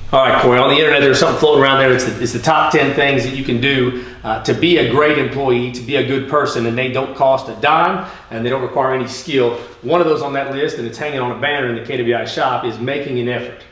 All right, Corey, on the internet there's something floating around there. It's the top 10 things that you can do to be a great employee, to be a good person, and they don't cost a dime and they don't require any skill. One of those on that list, and it's hanging on a banner in the KWI shop, is making an effort.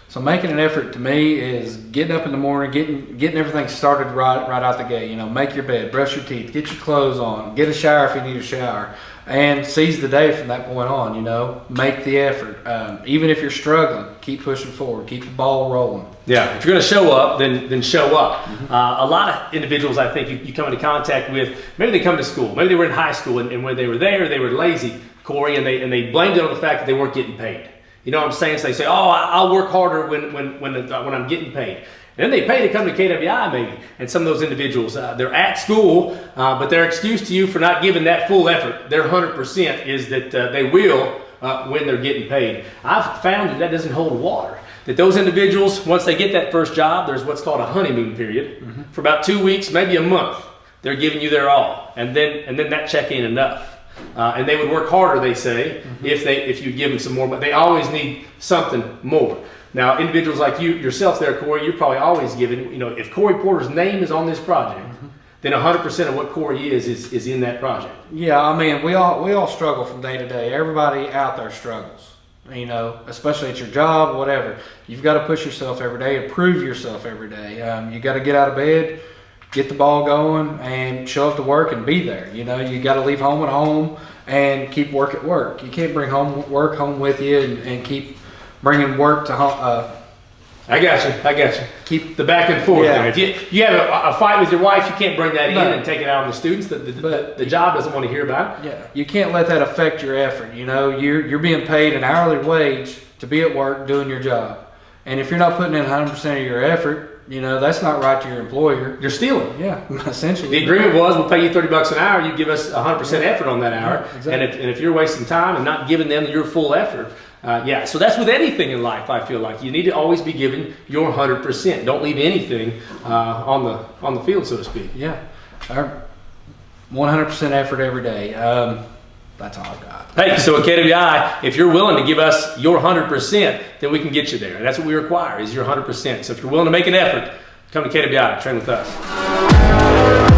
So making an effort to me is getting up in the morning, getting everything started right out the gate. You know, make your bed, brush your teeth, get your clothes on, get a shower if you need a shower, and seize the day from that point on. You know, make the effort. Even if you're struggling, keep pushing forward, keep the ball rolling. Yeah, if you're going to show up, then show up. A lot of individuals I think you come into contact with, maybe they come to school, maybe they were in high school, and when they were there, they were lazy, Corey, and they blamed it on the fact that they weren't getting paid. You know what I'm saying? So they say, oh, I'll work harder when I'm getting paid. And then they pay to come to KWI maybe. And some of those individuals, they're at school, but their excuse to you for not giving that full effort, their 100%, is that they will when they're getting paid. I've found that doesn't hold water. That those individuals, once they get that first job, there's what's called a honeymoon period. For about 2 weeks, maybe a month, they're giving you their all. And then that check ain't enough. And they would work harder, they say, if you give them some more, but they always need something more. Now, individuals like yourself there, Corey, you're probably always giving, you know, if Corey Porter's name is on this project, then 100% of what Corey is in that project. Yeah, I mean, we all struggle from day to day. Everybody out there struggles, you know, especially at your job, whatever. You've got to push yourself every day, improve yourself every day. You got to get out of bed, get the ball going, and show up to work and be there. You know, you got to leave home at home and keep work at work. You can't bring work home with you and keep bringing work to home. I got you. Keep the back and forth. Yeah. If you have a fight with your wife, you can't bring that in and take it out on the students. The job doesn't want to hear about it. Yeah, you can't let that affect your effort. You know, you're being paid an hourly wage to be at work doing your job. And if you're not putting in 100% of your effort, you know, that's not right to your employer. You're stealing. Yeah, essentially. The agreement was we'll pay you $30 an hour. You give us 100% effort on that hour. Yeah, exactly. And if you're wasting time and not giving them your full effort, so that's with anything in life. I feel like you need to always be giving your 100%. Don't leave anything on the field, so to speak. Yeah, 100% effort every day. That's all I've got. Hey, so at KWI, if you're willing to give us your 100%, then we can get you there. And that's what we require, is your 100%. So if you're willing to make an effort, come to KWI, train with us.